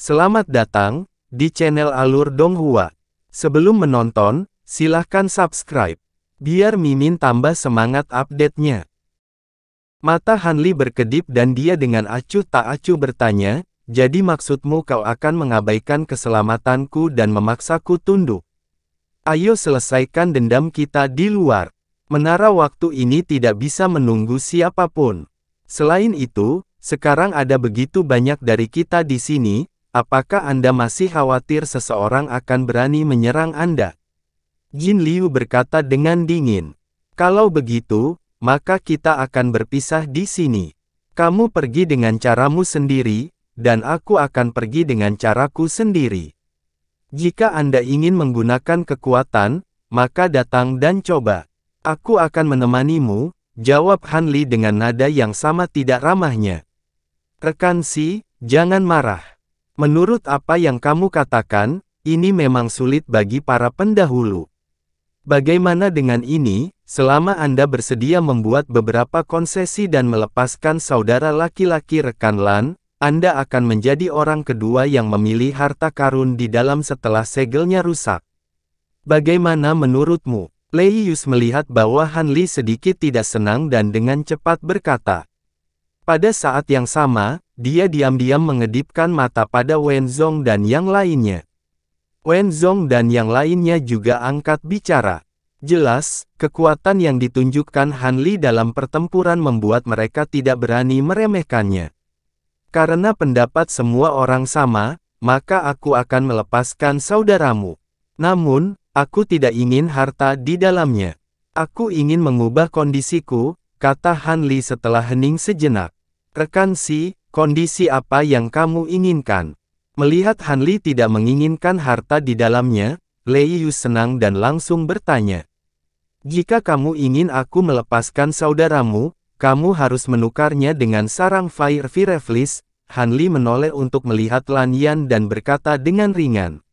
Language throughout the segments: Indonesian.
Selamat datang di channel Alur Donghua. Sebelum menonton, silahkan subscribe, biar Mimin tambah semangat update-nya. Mata Hanli berkedip dan dia dengan acuh tak acuh bertanya, jadi maksudmu kau akan mengabaikan keselamatanku dan memaksaku tunduk? Ayo selesaikan dendam kita di luar. Menara waktu ini tidak bisa menunggu siapapun. Selain itu, sekarang ada begitu banyak dari kita di sini. Apakah Anda masih khawatir seseorang akan berani menyerang Anda? Jin Liu berkata dengan dingin. Kalau begitu, maka kita akan berpisah di sini. Kamu pergi dengan caramu sendiri, dan aku akan pergi dengan caraku sendiri. Jika Anda ingin menggunakan kekuatan, maka datang dan coba. Aku akan menemanimu, jawab Hanli dengan nada yang sama tidak ramahnya. Rekan Si, jangan marah. Menurut apa yang kamu katakan, ini memang sulit bagi para pendahulu. Bagaimana dengan ini, selama Anda bersedia membuat beberapa konsesi dan melepaskan saudara laki-laki rekan Lan, Anda akan menjadi orang kedua yang memilih harta karun di dalam setelah segelnya rusak. Bagaimana menurutmu? Lei Yus melihat bahwa Hanli sedikit tidak senang dan dengan cepat berkata. Pada saat yang sama, dia diam-diam mengedipkan mata pada Wen Zong dan yang lainnya. Wen Zong dan yang lainnya juga angkat bicara. Jelas, kekuatan yang ditunjukkan Hanli dalam pertempuran membuat mereka tidak berani meremehkannya. Karena pendapat semua orang sama, maka aku akan melepaskan saudaramu. Namun, aku tidak ingin harta di dalamnya. Aku ingin mengubah kondisiku, kata Hanli setelah hening sejenak. Rekan Si, kondisi apa yang kamu inginkan? Melihat Hanli tidak menginginkan harta di dalamnya, Lei Yus senang dan langsung bertanya. Jika kamu ingin aku melepaskan saudaramu, kamu harus menukarnya dengan sarang Fire Fireflies. Hanli menoleh untuk melihat Lan Yan dan berkata dengan ringan.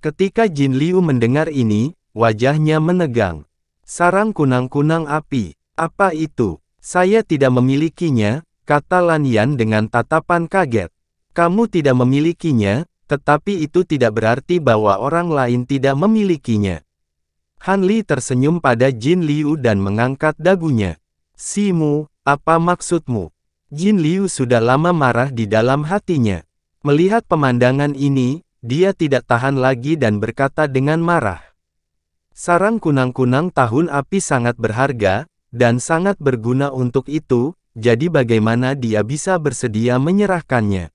Ketika Jin Liu mendengar ini, wajahnya menegang. Sarang kunang-kunang api, apa itu? Saya tidak memilikinya, kata Lan Yan dengan tatapan kaget. Kamu tidak memilikinya, tetapi itu tidak berarti bahwa orang lain tidak memilikinya. Hanli tersenyum pada Jin Liu dan mengangkat dagunya. Simu, apa maksudmu? Jin Liu sudah lama marah di dalam hatinya. Melihat pemandangan ini, dia tidak tahan lagi dan berkata dengan marah. Sarang kunang-kunang tahun api sangat berharga, dan sangat berguna untuk itu, jadi bagaimana dia bisa bersedia menyerahkannya?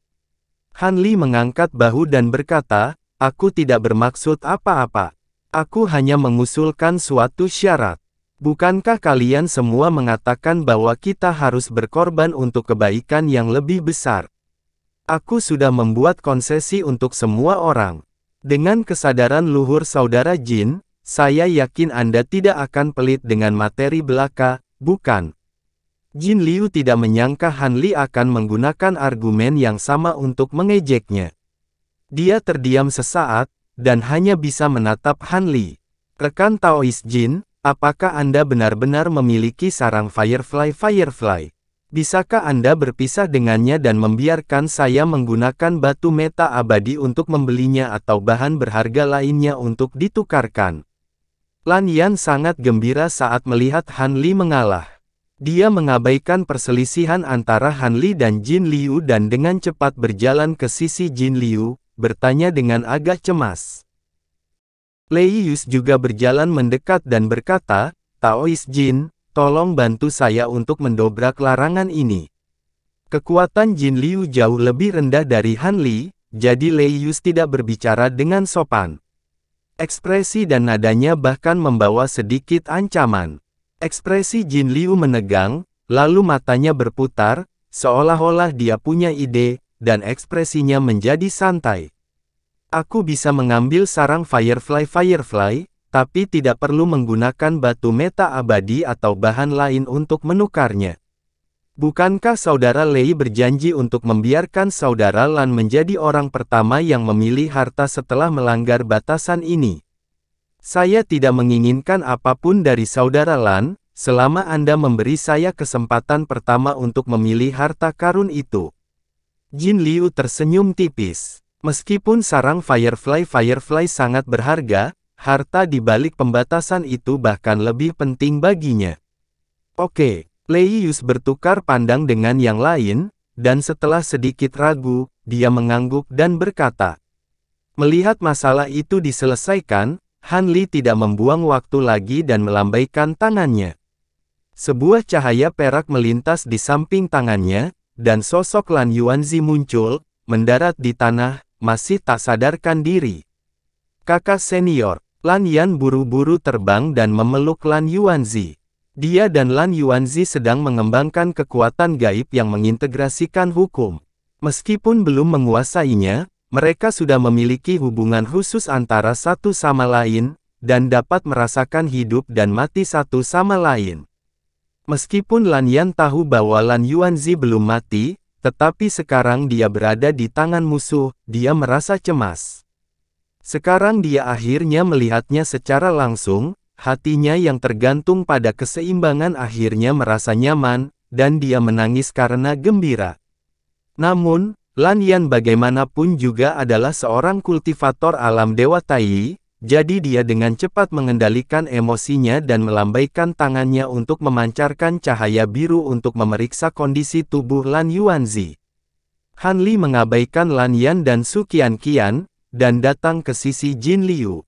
Hanli mengangkat bahu dan berkata, aku tidak bermaksud apa-apa. Aku hanya mengusulkan suatu syarat. Bukankah kalian semua mengatakan bahwa kita harus berkorban untuk kebaikan yang lebih besar? Aku sudah membuat konsesi untuk semua orang. Dengan kesadaran luhur saudara Jin, saya yakin Anda tidak akan pelit dengan materi belaka, bukan? Jin Liu tidak menyangka Hanli akan menggunakan argumen yang sama untuk mengejeknya. Dia terdiam sesaat, dan hanya bisa menatap Hanli. Rekan Taoist Jin, apakah Anda benar-benar memiliki sarang Firefly? Bisakah Anda berpisah dengannya dan membiarkan saya menggunakan batu meta abadi untuk membelinya atau bahan berharga lainnya untuk ditukarkan? Lan Yan sangat gembira saat melihat Hanli mengalah. Dia mengabaikan perselisihan antara Hanli dan Jin Liu dan dengan cepat berjalan ke sisi Jin Liu, bertanya dengan agak cemas. Lei Yus juga berjalan mendekat dan berkata, Taoist Jin, tolong bantu saya untuk mendobrak larangan ini. Kekuatan Jin Liu jauh lebih rendah dari Hanli, jadi Lei Yus tidak berbicara dengan sopan. Ekspresi dan nadanya bahkan membawa sedikit ancaman. Ekspresi Jin Liu menegang, lalu matanya berputar, seolah-olah dia punya ide, dan ekspresinya menjadi santai. Aku bisa mengambil sarang Firefly, tapi tidak perlu menggunakan batu meta abadi atau bahan lain untuk menukarnya. Bukankah saudara Lei berjanji untuk membiarkan saudara Lan menjadi orang pertama yang memilih harta setelah melanggar batasan ini? Saya tidak menginginkan apapun dari saudara Lan, selama Anda memberi saya kesempatan pertama untuk memilih harta karun itu. Jin Liu tersenyum tipis. Meskipun sarang Firefly sangat berharga, harta di balik pembatasan itu bahkan lebih penting baginya. Oke, Lei Yus bertukar pandang dengan yang lain, dan setelah sedikit ragu, dia mengangguk dan berkata, melihat masalah itu diselesaikan, Han Li tidak membuang waktu lagi dan melambaikan tangannya. Sebuah cahaya perak melintas di samping tangannya, dan sosok Lan Yuanzi muncul, mendarat di tanah, masih tak sadarkan diri. Kakak senior, Lan Yan buru-buru terbang dan memeluk Lan Yuanzi. Dia dan Lan Yuanzi sedang mengembangkan kekuatan gaib yang mengintegrasikan hukum. Meskipun belum menguasainya, mereka sudah memiliki hubungan khusus antara satu sama lain, dan dapat merasakan hidup dan mati satu sama lain. Meskipun Lan Yan tahu bahwa Lan Yuanzi belum mati, tetapi sekarang dia berada di tangan musuh, dia merasa cemas. Sekarang dia akhirnya melihatnya secara langsung, hatinya yang tergantung pada keseimbangan akhirnya merasa nyaman, dan dia menangis karena gembira. Namun, Lan Yan bagaimanapun juga adalah seorang kultivator alam Dewa Tai, jadi dia dengan cepat mengendalikan emosinya dan melambaikan tangannya untuk memancarkan cahaya biru untuk memeriksa kondisi tubuh Lan Yuanzi. Han Li mengabaikan Lan Yan dan Su Qianqian, dan datang ke sisi Jin Liu.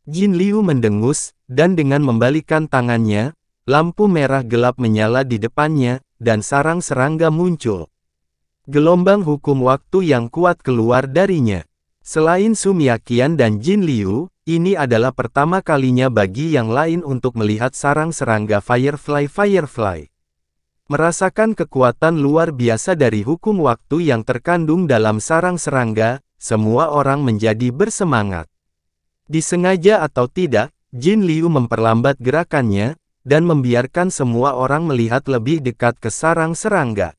Jin Liu mendengus, dan dengan membalikkan tangannya, lampu merah gelap menyala di depannya, dan sarang serangga muncul. Gelombang hukum waktu yang kuat keluar darinya. Selain Su Miaqian dan Jin Liu, ini adalah pertama kalinya bagi yang lain untuk melihat sarang serangga Firefly. Merasakan kekuatan luar biasa dari hukum waktu yang terkandung dalam sarang serangga, semua orang menjadi bersemangat. Disengaja atau tidak, Jin Liu memperlambat gerakannya, dan membiarkan semua orang melihat lebih dekat ke sarang serangga.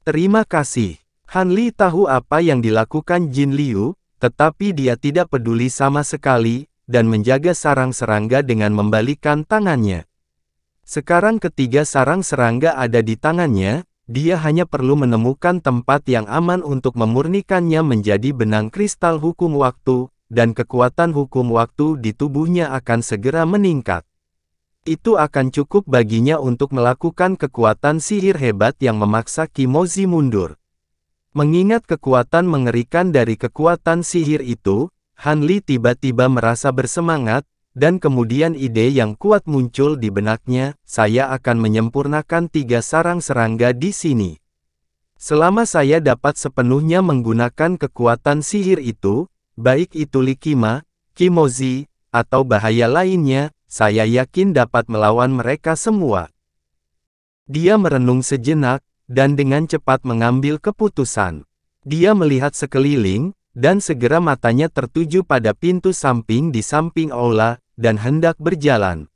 Terima kasih. Han Li tahu apa yang dilakukan Jin Liu, tetapi dia tidak peduli sama sekali, dan menjaga sarang serangga dengan membalikkan tangannya. Sekarang ketiga sarang serangga ada di tangannya, dia hanya perlu menemukan tempat yang aman untuk memurnikannya menjadi benang kristal hukum waktu, dan kekuatan hukum waktu di tubuhnya akan segera meningkat. Itu akan cukup baginya untuk melakukan kekuatan sihir hebat yang memaksa Kimozi mundur. Mengingat kekuatan mengerikan dari kekuatan sihir itu, Han Li tiba-tiba merasa bersemangat, dan kemudian ide yang kuat muncul di benaknya, saya akan menyempurnakan 3 sarang serangga di sini. Selama saya dapat sepenuhnya menggunakan kekuatan sihir itu, baik itu Likima, Kimozi, atau bahaya lainnya, saya yakin dapat melawan mereka semua. Dia merenung sejenak, dan dengan cepat mengambil keputusan. Dia melihat sekeliling, dan segera matanya tertuju pada pintu samping di samping aula, dan hendak berjalan.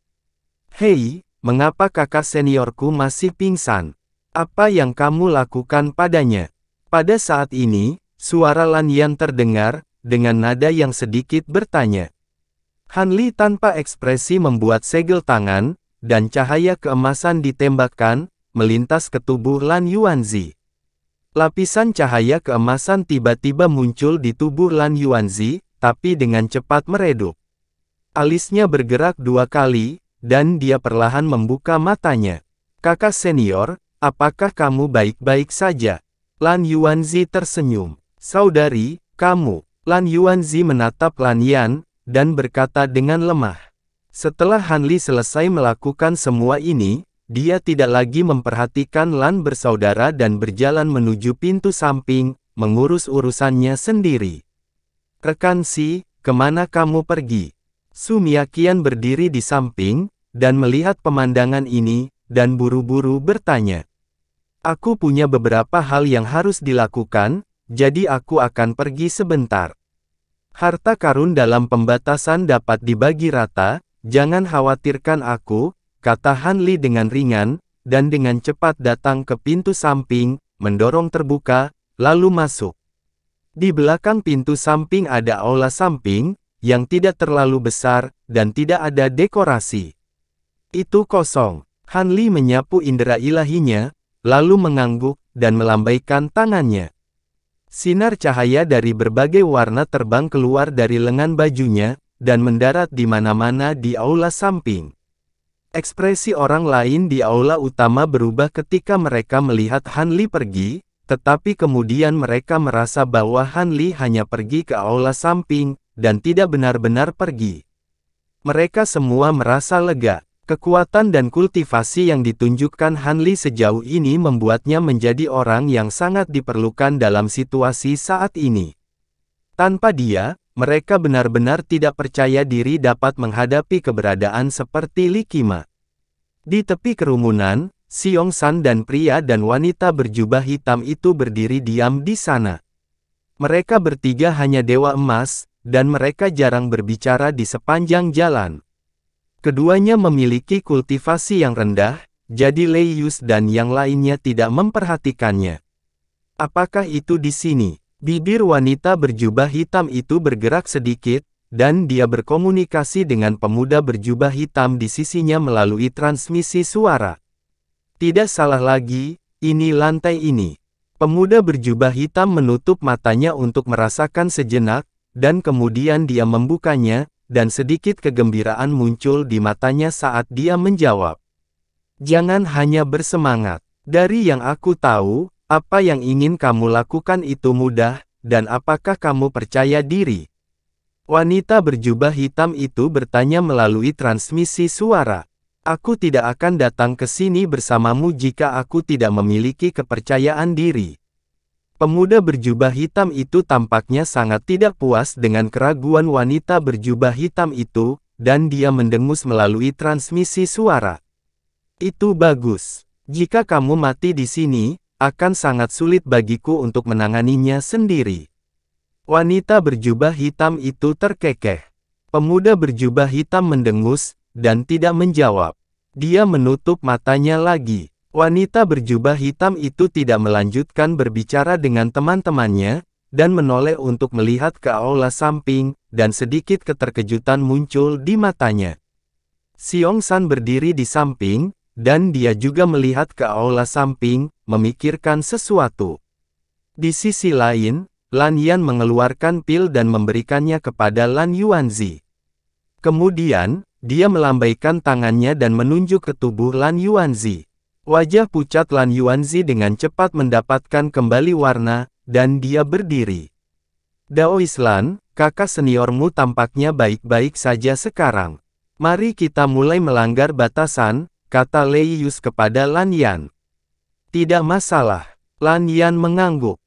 Hei, mengapa kakak seniorku masih pingsan? Apa yang kamu lakukan padanya? Pada saat ini, suara Lan Yan terdengar, dengan nada yang sedikit bertanya. Han Li tanpa ekspresi membuat segel tangan, dan cahaya keemasan ditembakkan, melintas ke tubuh Lan Yuanzi. Lapisan cahaya keemasan tiba-tiba muncul di tubuh Lan Yuanzi, tapi dengan cepat meredup. Alisnya bergerak 2 kali, dan dia perlahan membuka matanya. Kakak senior, apakah kamu baik-baik saja? Lan Yuanzi tersenyum. Saudari, kamu. Lan Yuanzi menatap Lan Yan, dan berkata dengan lemah. Setelah Han Li selesai melakukan semua ini, dia tidak lagi memperhatikan Lan bersaudara dan berjalan menuju pintu samping, mengurus urusannya sendiri. Rekan Si, kemana kamu pergi? Su Miaqian berdiri di samping, dan melihat pemandangan ini, dan buru-buru bertanya. Aku punya beberapa hal yang harus dilakukan, jadi aku akan pergi sebentar. Harta karun dalam pembatasan dapat dibagi rata, jangan khawatirkan aku, kata Han Li dengan ringan, dan dengan cepat datang ke pintu samping, mendorong terbuka, lalu masuk. Di belakang pintu samping ada aula samping, yang tidak terlalu besar, dan tidak ada dekorasi. Itu kosong. Han Li menyapu indera ilahinya, lalu mengangguk, dan melambaikan tangannya. Sinar cahaya dari berbagai warna terbang keluar dari lengan bajunya, dan mendarat di mana-mana di aula samping. Ekspresi orang lain di aula utama berubah ketika mereka melihat Han Li pergi, tetapi kemudian mereka merasa bahwa Han Li hanya pergi ke aula samping, dan tidak benar-benar pergi. Mereka semua merasa lega. Kekuatan dan kultivasi yang ditunjukkan Han Li sejauh ini membuatnya menjadi orang yang sangat diperlukan dalam situasi saat ini. Tanpa dia, mereka benar-benar tidak percaya diri dapat menghadapi keberadaan seperti Li Qima. Di tepi kerumunan, Xiong San dan pria dan wanita berjubah hitam itu berdiri diam di sana. Mereka bertiga hanya dewa emas, dan mereka jarang berbicara di sepanjang jalan. Keduanya memiliki kultivasi yang rendah, jadi Lei Yus dan yang lainnya tidak memperhatikannya. Apakah itu di sini? Bibir wanita berjubah hitam itu bergerak sedikit, dan dia berkomunikasi dengan pemuda berjubah hitam di sisinya melalui transmisi suara. Tidak salah lagi, ini lantai ini. Pemuda berjubah hitam menutup matanya untuk merasakan sejenak, dan kemudian dia membukanya, dan sedikit kegembiraan muncul di matanya saat dia menjawab. Jangan hanya bersemangat. Dari yang aku tahu, apa yang ingin kamu lakukan itu mudah, dan apakah kamu percaya diri? Wanita berjubah hitam itu bertanya melalui transmisi suara. Aku tidak akan datang ke sini bersamamu jika aku tidak memiliki kepercayaan diri. Pemuda berjubah hitam itu tampaknya sangat tidak puas dengan keraguan wanita berjubah hitam itu, dan dia mendengus melalui transmisi suara. Itu bagus. Jika kamu mati di sini, akan sangat sulit bagiku untuk menanganinya sendiri. Wanita berjubah hitam itu terkekeh. Pemuda berjubah hitam mendengus, dan tidak menjawab. Dia menutup matanya lagi. Wanita berjubah hitam itu tidak melanjutkan berbicara dengan teman-temannya, dan menoleh untuk melihat ke aula samping, dan sedikit keterkejutan muncul di matanya. Xiong San berdiri di samping, dan dia juga melihat ke aula samping, memikirkan sesuatu. Di sisi lain, Lan Yan mengeluarkan pil dan memberikannya kepada Lan Yuanzi. Kemudian, dia melambaikan tangannya dan menunjuk ke tubuh Lan Yuanzi. Wajah pucat Lan Yuanzi dengan cepat mendapatkan kembali warna, dan dia berdiri. Daois Lan, kakak seniormu tampaknya baik-baik saja sekarang. Mari kita mulai melanggar batasan, kata Lei Yus kepada Lan Yan. Tidak masalah. Lan Yan mengangguk.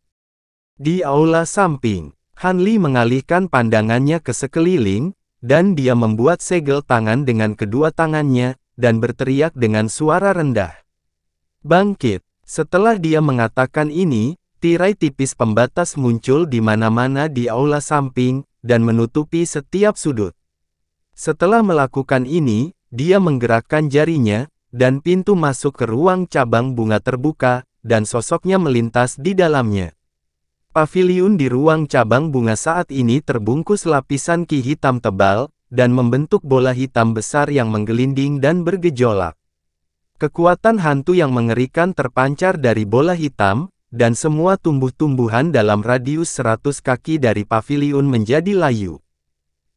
Di aula samping, Han Li mengalihkan pandangannya ke sekeliling, dan dia membuat segel tangan dengan kedua tangannya, dan berteriak dengan suara rendah. Bangkit. Setelah dia mengatakan ini, tirai tipis pembatas muncul di mana-mana di aula samping, dan menutupi setiap sudut. Setelah melakukan ini, dia menggerakkan jarinya, dan pintu masuk ke ruang cabang bunga terbuka, dan sosoknya melintas di dalamnya. Paviliun di ruang cabang bunga saat ini terbungkus lapisan ki hitam tebal, dan membentuk bola hitam besar yang menggelinding dan bergejolak. Kekuatan hantu yang mengerikan terpancar dari bola hitam, dan semua tumbuh-tumbuhan dalam radius 100 kaki dari paviliun menjadi layu.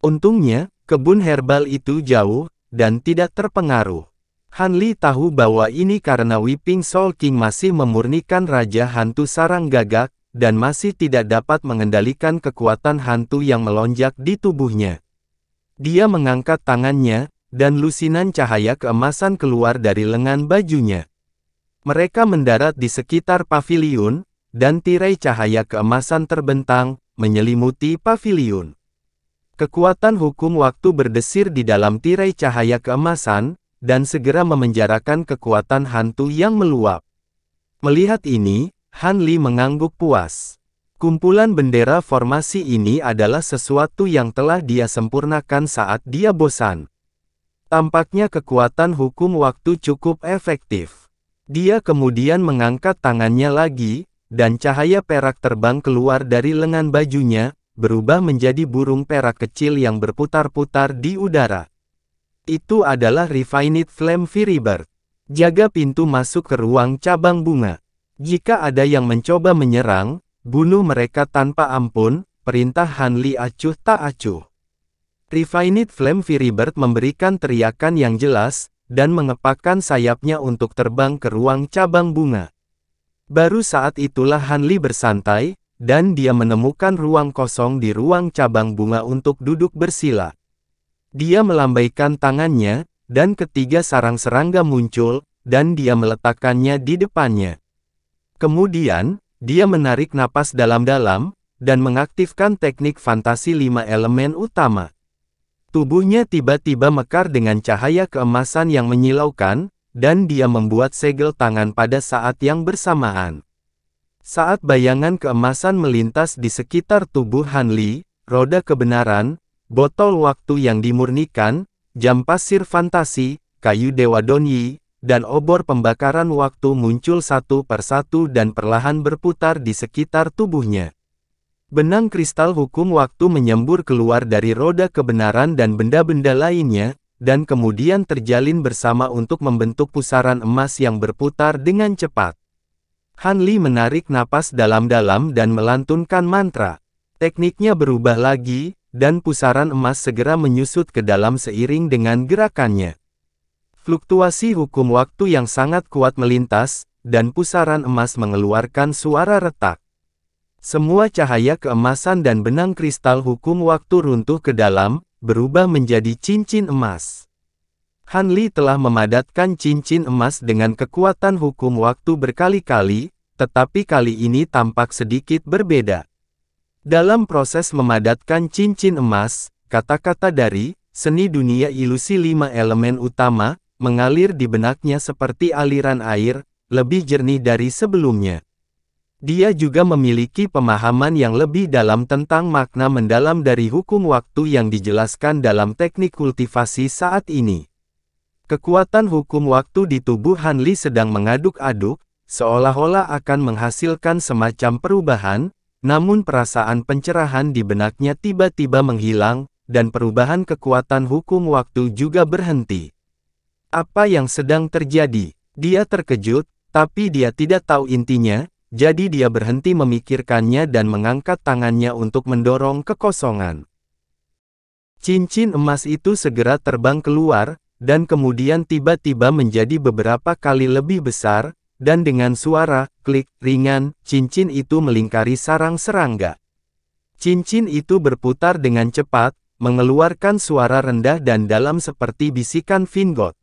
Untungnya, kebun herbal itu jauh, dan tidak terpengaruh. Han Li tahu bahwa ini karena Weeping Soul King masih memurnikan Raja Hantu Sarang Gagak, dan masih tidak dapat mengendalikan kekuatan hantu yang melonjak di tubuhnya. Dia mengangkat tangannya, dan lusinan cahaya keemasan keluar dari lengan bajunya. Mereka mendarat di sekitar paviliun, dan tirai cahaya keemasan terbentang, menyelimuti paviliun. Kekuatan hukum waktu berdesir di dalam tirai cahaya keemasan, dan segera memenjarakan kekuatan hantu yang meluap. Melihat ini, Han Li mengangguk puas. Kumpulan bendera formasi ini adalah sesuatu yang telah dia sempurnakan saat dia bosan. Tampaknya kekuatan hukum waktu cukup efektif. Dia kemudian mengangkat tangannya lagi, dan cahaya perak terbang keluar dari lengan bajunya, berubah menjadi burung perak kecil yang berputar-putar di udara. Itu adalah Refined Flame Firebird. Jaga pintu masuk ke ruang cabang bunga. Jika ada yang mencoba menyerang, bunuh mereka tanpa ampun, perintah Han Li acuh tak acuh. Refined Flame Firebird memberikan teriakan yang jelas, dan mengepakkan sayapnya untuk terbang ke ruang cabang bunga. Baru saat itulah Han Li bersantai, dan dia menemukan ruang kosong di ruang cabang bunga untuk duduk bersila. Dia melambaikan tangannya, dan ketiga sarang serangga muncul, dan dia meletakkannya di depannya. Kemudian, dia menarik napas dalam-dalam, dan mengaktifkan teknik fantasi 5 elemen utama. Tubuhnya tiba-tiba mekar dengan cahaya keemasan yang menyilaukan, dan dia membuat segel tangan pada saat yang bersamaan. Saat bayangan keemasan melintas di sekitar tubuh Han Li, roda kebenaran, botol waktu yang dimurnikan, jam pasir fantasi, kayu Dewa Donyi, dan obor pembakaran waktu muncul satu persatu dan perlahan berputar di sekitar tubuhnya. Benang kristal hukum waktu menyembur keluar dari roda kebenaran dan benda-benda lainnya, dan kemudian terjalin bersama untuk membentuk pusaran emas yang berputar dengan cepat. Han Li menarik napas dalam-dalam dan melantunkan mantra. Tekniknya berubah lagi, dan pusaran emas segera menyusut ke dalam seiring dengan gerakannya. Fluktuasi hukum waktu yang sangat kuat melintas, dan pusaran emas mengeluarkan suara retak. Semua cahaya keemasan dan benang kristal hukum waktu runtuh ke dalam, berubah menjadi cincin emas. Han Li telah memadatkan cincin emas dengan kekuatan hukum waktu berkali-kali, tetapi kali ini tampak sedikit berbeda. Dalam proses memadatkan cincin emas, kata-kata dari seni dunia ilusi 5 elemen utama mengalir di benaknya seperti aliran air, lebih jernih dari sebelumnya. Dia juga memiliki pemahaman yang lebih dalam tentang makna mendalam dari hukum waktu yang dijelaskan dalam teknik kultivasi saat ini. Kekuatan hukum waktu di tubuh Han Li sedang mengaduk-aduk, seolah-olah akan menghasilkan semacam perubahan, namun perasaan pencerahan di benaknya tiba-tiba menghilang, dan perubahan kekuatan hukum waktu juga berhenti. Apa yang sedang terjadi? Dia terkejut, tapi dia tidak tahu intinya. Jadi dia berhenti memikirkannya dan mengangkat tangannya untuk mendorong kekosongan. Cincin emas itu segera terbang keluar, dan kemudian tiba-tiba menjadi beberapa kali lebih besar, dan dengan suara klik ringan, cincin itu melingkari sarang serangga. Cincin itu berputar dengan cepat, mengeluarkan suara rendah dan dalam seperti bisikan Vingot.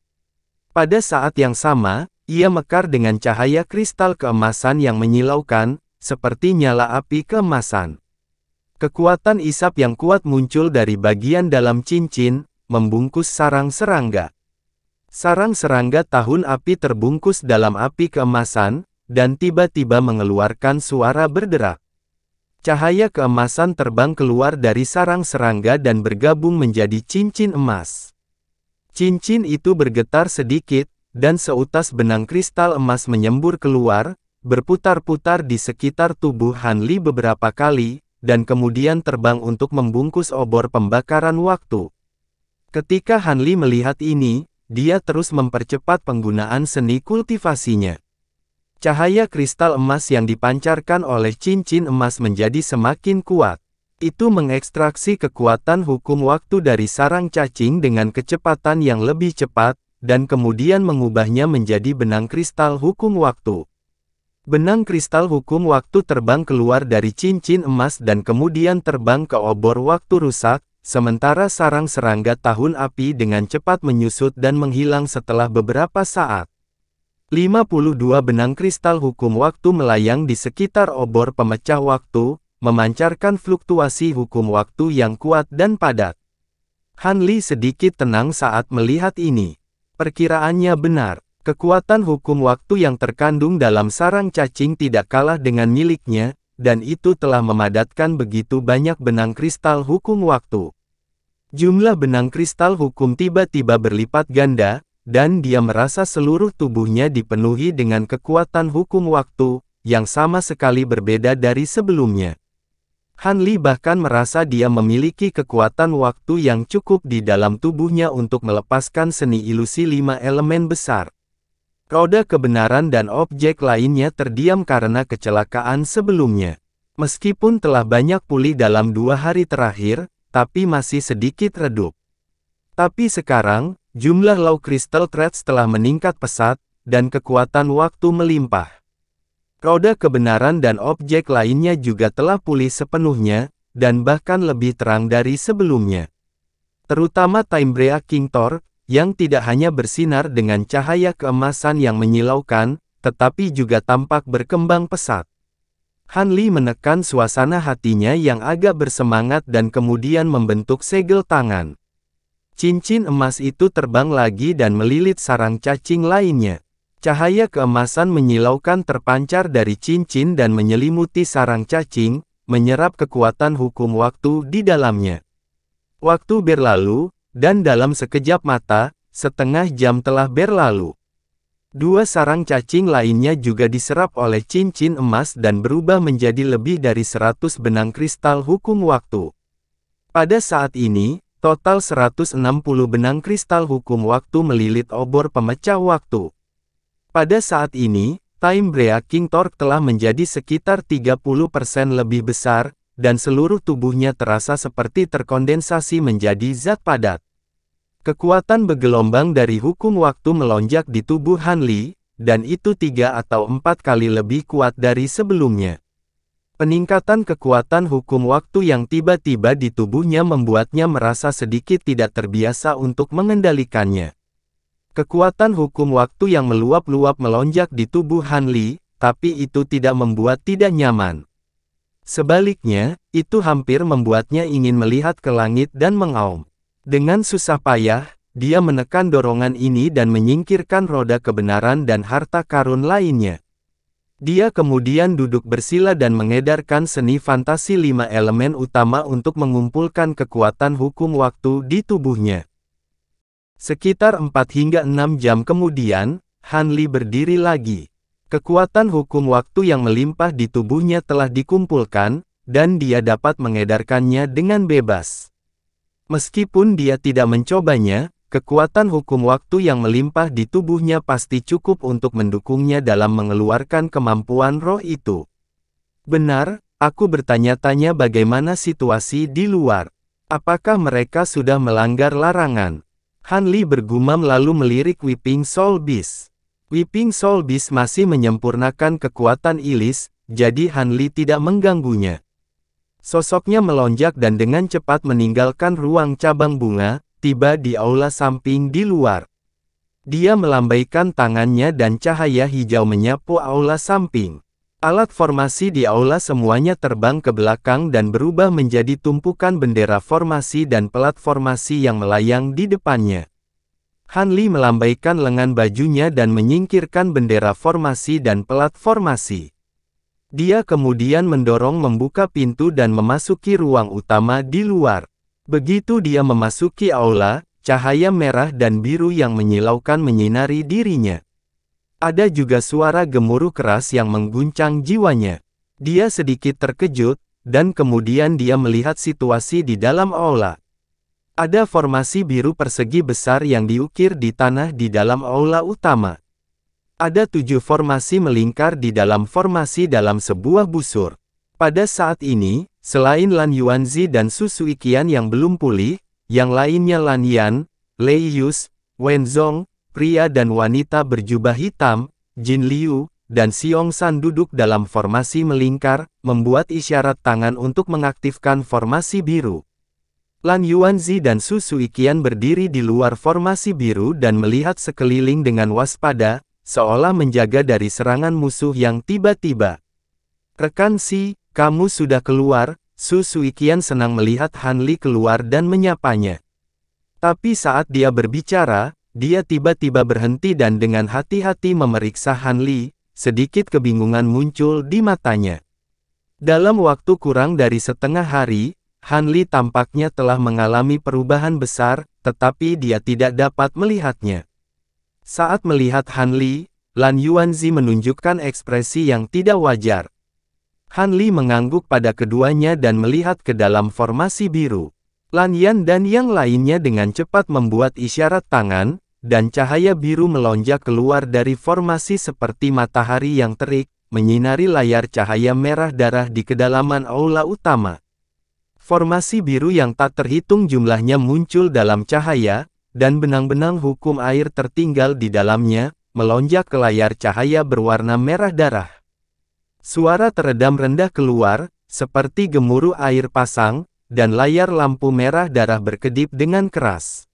Pada saat yang sama, ia mekar dengan cahaya kristal keemasan yang menyilaukan, seperti nyala api keemasan. Kekuatan isap yang kuat muncul dari bagian dalam cincin, membungkus sarang serangga. Sarang serangga tahun api terbungkus dalam api keemasan, dan tiba-tiba mengeluarkan suara berderak. Cahaya keemasan terbang keluar dari sarang serangga dan bergabung menjadi cincin emas. Cincin itu bergetar sedikit, dan seutas benang kristal emas menyembur keluar, berputar-putar di sekitar tubuh Han Li beberapa kali, dan kemudian terbang untuk membungkus obor pembakaran waktu. Ketika Han Li melihat ini, dia terus mempercepat penggunaan seni kultivasinya. Cahaya kristal emas yang dipancarkan oleh cincin emas menjadi semakin kuat. Itu mengekstraksi kekuatan hukum waktu dari sarang cacing dengan kecepatan yang lebih cepat, dan kemudian mengubahnya menjadi benang kristal hukum waktu. Benang kristal hukum waktu terbang keluar dari cincin emas dan kemudian terbang ke obor waktu rusak, sementara sarang serangga tahun api dengan cepat menyusut dan menghilang setelah beberapa saat. 52 benang kristal hukum waktu melayang di sekitar obor pemecah waktu, memancarkan fluktuasi hukum waktu yang kuat dan padat. Han Li sedikit tenang saat melihat ini. Perkiraannya benar, kekuatan hukum waktu yang terkandung dalam sarang cacing tidak kalah dengan miliknya, dan itu telah memadatkan begitu banyak benang kristal hukum waktu. Jumlah benang kristal hukum tiba-tiba berlipat ganda, dan dia merasa seluruh tubuhnya dipenuhi dengan kekuatan hukum waktu, yang sama sekali berbeda dari sebelumnya. Han Li bahkan merasa dia memiliki kekuatan waktu yang cukup di dalam tubuhnya untuk melepaskan seni ilusi 5 elemen besar. Roda kebenaran dan objek lainnya terdiam karena kecelakaan sebelumnya. Meskipun telah banyak pulih dalam 2 hari terakhir, tapi masih sedikit redup. Tapi sekarang, jumlah low crystal threads telah meningkat pesat, dan kekuatan waktu melimpah. Roda kebenaran dan objek lainnya juga telah pulih sepenuhnya, dan bahkan lebih terang dari sebelumnya. Terutama Timebrea King Thor, yang tidak hanya bersinar dengan cahaya keemasan yang menyilaukan, tetapi juga tampak berkembang pesat. Han Li menekan suasana hatinya yang agak bersemangat dan kemudian membentuk segel tangan. Cincin emas itu terbang lagi dan melilit sarang cacing lainnya. Cahaya keemasan menyilaukan terpancar dari cincin dan menyelimuti sarang cacing, menyerap kekuatan hukum waktu di dalamnya. Waktu berlalu, dan dalam sekejap mata, setengah jam telah berlalu. 2 sarang cacing lainnya juga diserap oleh cincin emas dan berubah menjadi lebih dari 100 benang kristal hukum waktu. Pada saat ini, total 160 benang kristal hukum waktu melilit obor pemecah waktu. Pada saat ini, Timebrea King Thor telah menjadi sekitar 30% lebih besar, dan seluruh tubuhnya terasa seperti terkondensasi menjadi zat padat. Kekuatan bergelombang dari hukum waktu melonjak di tubuh Han Li, dan itu 3 atau 4 kali lebih kuat dari sebelumnya. Peningkatan kekuatan hukum waktu yang tiba-tiba di tubuhnya membuatnya merasa sedikit tidak terbiasa untuk mengendalikannya. Kekuatan hukum waktu yang meluap-luap melonjak di tubuh Han Li, tapi itu tidak membuat tidak nyaman. Sebaliknya, itu hampir membuatnya ingin melihat ke langit dan mengaum. Dengan susah payah, dia menekan dorongan ini dan menyingkirkan roda kebenaran dan harta karun lainnya. Dia kemudian duduk bersila dan mengedarkan seni fantasi 5 elemen utama untuk mengumpulkan kekuatan hukum waktu di tubuhnya. Sekitar 4 hingga 6 jam kemudian, Han Li berdiri lagi. Kekuatan hukum waktu yang melimpah di tubuhnya telah dikumpulkan, dan dia dapat mengedarkannya dengan bebas. Meskipun dia tidak mencobanya, kekuatan hukum waktu yang melimpah di tubuhnya pasti cukup untuk mendukungnya dalam mengeluarkan kemampuan roh itu. Benar, aku bertanya-tanya bagaimana situasi di luar. Apakah mereka sudah melanggar larangan? Han Li bergumam lalu melirik Weeping Soul Beast. Weeping Soul Beast masih menyempurnakan kekuatan Ilis, jadi Han Li tidak mengganggunya. Sosoknya melonjak dan dengan cepat meninggalkan ruang cabang bunga, tiba di aula samping di luar. Dia melambaikan tangannya dan cahaya hijau menyapu aula samping. Alat formasi di aula semuanya terbang ke belakang dan berubah menjadi tumpukan bendera formasi dan pelat formasi yang melayang di depannya. Han Li melambaikan lengan bajunya dan menyingkirkan bendera formasi dan pelat formasi. Dia kemudian mendorong membuka pintu dan memasuki ruang utama di luar. Begitu dia memasuki aula, cahaya merah dan biru yang menyilaukan menyinari dirinya. Ada juga suara gemuruh keras yang mengguncang jiwanya. Dia sedikit terkejut, dan kemudian dia melihat situasi di dalam aula. Ada formasi biru persegi besar yang diukir di tanah di dalam aula utama. Ada 7 formasi melingkar di dalam formasi dalam sebuah busur. Pada saat ini, selain Lan Yuanzi dan Su Suiqian yang belum pulih, yang lainnya Lan Yan, Lei Yus, Wen Zong, pria dan wanita berjubah hitam, Jin Liu, dan Xiong San duduk dalam formasi melingkar, membuat isyarat tangan untuk mengaktifkan formasi biru. Lan Yuanzi dan Su Suiqian berdiri di luar formasi biru dan melihat sekeliling dengan waspada, seolah menjaga dari serangan musuh yang tiba-tiba. "Rekan Si, kamu sudah keluar." Su Suiqian senang melihat Han Li keluar dan menyapanya. Tapi saat dia berbicara, dia tiba-tiba berhenti dan dengan hati-hati memeriksa Han Li, sedikit kebingungan muncul di matanya. Dalam waktu kurang dari setengah hari, Han Li tampaknya telah mengalami perubahan besar, tetapi dia tidak dapat melihatnya. Saat melihat Han Li, Lan Yuanzi menunjukkan ekspresi yang tidak wajar. Han Li mengangguk pada keduanya dan melihat ke dalam formasi biru. Lan Yan dan yang lainnya dengan cepat membuat isyarat tangan, dan cahaya biru melonjak keluar dari formasi seperti matahari yang terik, menyinari layar cahaya merah darah di kedalaman aula utama. Formasi biru yang tak terhitung jumlahnya muncul dalam cahaya, dan benang-benang hukum air tertinggal di dalamnya, melonjak ke layar cahaya berwarna merah darah. Suara teredam rendah keluar, seperti gemuruh air pasang, dan layar lampu merah darah berkedip dengan keras.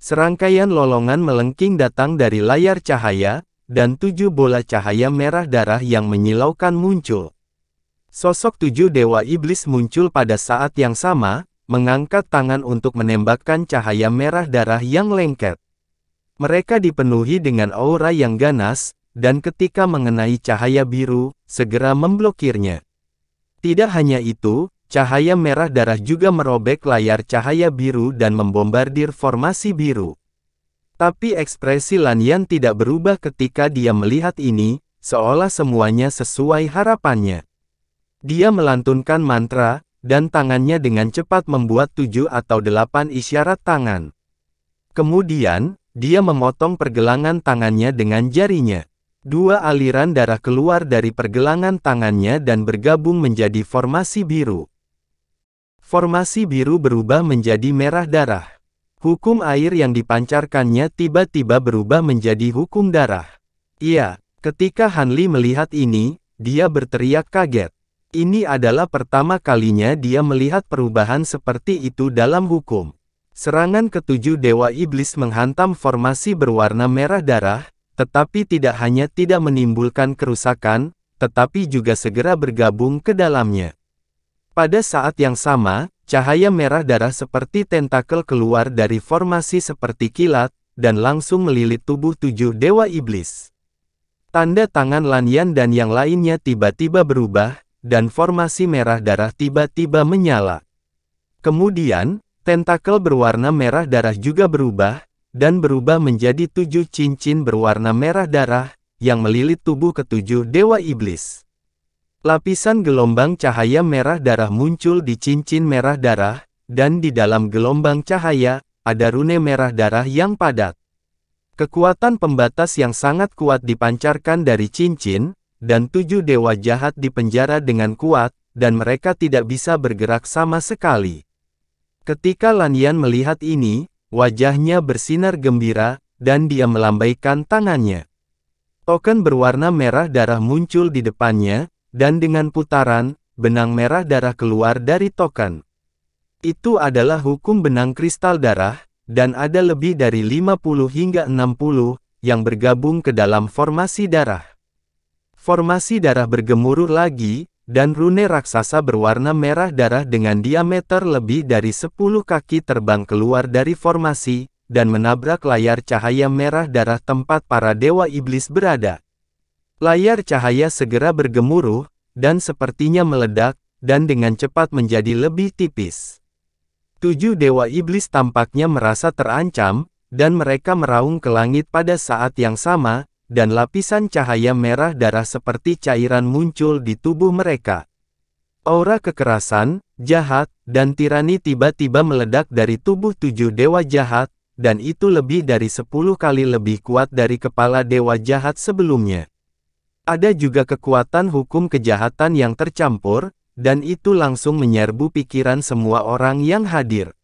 Serangkaian lolongan melengking datang dari layar cahaya, dan 7 bola cahaya merah darah yang menyilaukan muncul. Sosok 7 dewa iblis muncul pada saat yang sama, mengangkat tangan untuk menembakkan cahaya merah darah yang lengket. Mereka dipenuhi dengan aura yang ganas, dan ketika mengenai cahaya biru, segera memblokirnya. Tidak hanya itu, cahaya merah darah juga merobek layar cahaya biru dan membombardir formasi biru. Tapi ekspresi Lanyan tidak berubah ketika dia melihat ini, seolah semuanya sesuai harapannya. Dia melantunkan mantra, dan tangannya dengan cepat membuat 7 atau 8 isyarat tangan. Kemudian, dia memotong pergelangan tangannya dengan jarinya. 2 aliran darah keluar dari pergelangan tangannya dan bergabung menjadi formasi biru. Formasi biru berubah menjadi merah darah. Hukum air yang dipancarkannya tiba-tiba berubah menjadi hukum darah. Iya, ketika Hanli melihat ini, dia berteriak kaget. Ini adalah pertama kalinya dia melihat perubahan seperti itu dalam hukum. Serangan ke-7 dewa iblis menghantam formasi berwarna merah darah, tetapi tidak hanya tidak menimbulkan kerusakan, tetapi juga segera bergabung ke dalamnya. Pada saat yang sama, cahaya merah darah seperti tentakel keluar dari formasi seperti kilat, dan langsung melilit tubuh 7 dewa iblis. Tanda tangan Lanyan dan yang lainnya tiba-tiba berubah, dan formasi merah darah tiba-tiba menyala. Kemudian, tentakel berwarna merah darah juga berubah, dan berubah menjadi 7 cincin berwarna merah darah, yang melilit tubuh ke-7 dewa iblis. Lapisan gelombang cahaya merah darah muncul di cincin merah darah, dan di dalam gelombang cahaya, ada rune merah darah yang padat. Kekuatan pembatas yang sangat kuat dipancarkan dari cincin, dan 7 dewa jahat dipenjara dengan kuat, dan mereka tidak bisa bergerak sama sekali. Ketika Lanyan melihat ini, wajahnya bersinar gembira, dan dia melambaikan tangannya. Token berwarna merah darah muncul di depannya, dan dengan putaran, benang merah darah keluar dari token. Itu adalah hukum benang kristal darah, dan ada lebih dari 50 hingga 60, yang bergabung ke dalam formasi darah. Formasi darah bergemuruh lagi, dan rune raksasa berwarna merah darah dengan diameter lebih dari 10 kaki terbang keluar dari formasi, dan menabrak layar cahaya merah darah tempat para dewa iblis berada. Layar cahaya segera bergemuruh, dan sepertinya meledak, dan dengan cepat menjadi lebih tipis. 7 dewa iblis tampaknya merasa terancam, dan mereka meraung ke langit pada saat yang sama, dan lapisan cahaya merah darah seperti cairan muncul di tubuh mereka. Aura kekerasan, jahat, dan tirani tiba-tiba meledak dari tubuh 7 dewa jahat, dan itu lebih dari 10 kali lebih kuat dari kepala dewa jahat sebelumnya. Ada juga kekuatan hukum kejahatan yang tercampur, dan itu langsung menyerbu pikiran semua orang yang hadir.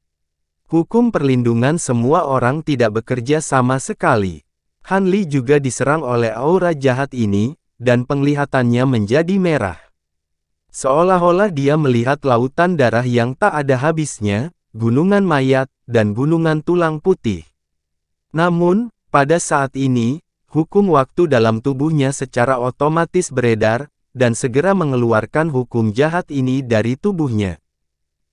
Hukum perlindungan semua orang tidak bekerja sama sekali. Hanli juga diserang oleh aura jahat ini, dan penglihatannya menjadi merah. Seolah-olah dia melihat lautan darah yang tak ada habisnya, gunungan mayat, dan gunungan tulang putih. Namun, pada saat ini, hukum waktu dalam tubuhnya secara otomatis beredar, dan segera mengeluarkan hukum jahat ini dari tubuhnya.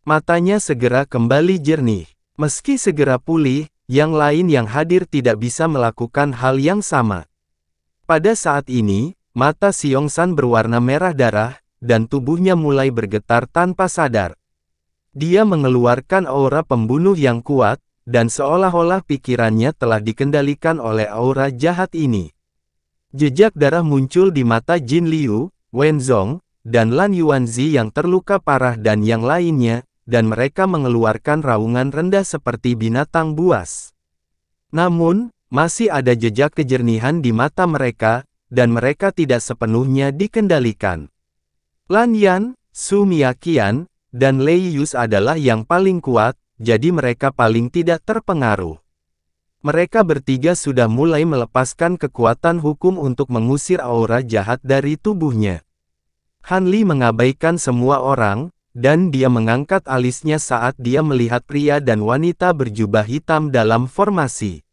Matanya segera kembali jernih. Meski segera pulih, yang lain yang hadir tidak bisa melakukan hal yang sama. Pada saat ini, mata Xiongsan berwarna merah darah, dan tubuhnya mulai bergetar tanpa sadar. Dia mengeluarkan aura pembunuh yang kuat, dan seolah-olah pikirannya telah dikendalikan oleh aura jahat ini. Jejak darah muncul di mata Jin Liu, Wenzong, dan Lan Yuanzi yang terluka parah dan yang lainnya, dan mereka mengeluarkan raungan rendah seperti binatang buas. Namun, masih ada jejak kejernihan di mata mereka, dan mereka tidak sepenuhnya dikendalikan. Lan Yan, Su Miaqian, dan Lei Yus adalah yang paling kuat, jadi mereka paling tidak terpengaruh. Mereka bertiga sudah mulai melepaskan kekuatan hukum untuk mengusir aura jahat dari tubuhnya. Han Li mengabaikan semua orang, dan dia mengangkat alisnya saat dia melihat pria dan wanita berjubah hitam dalam formasi.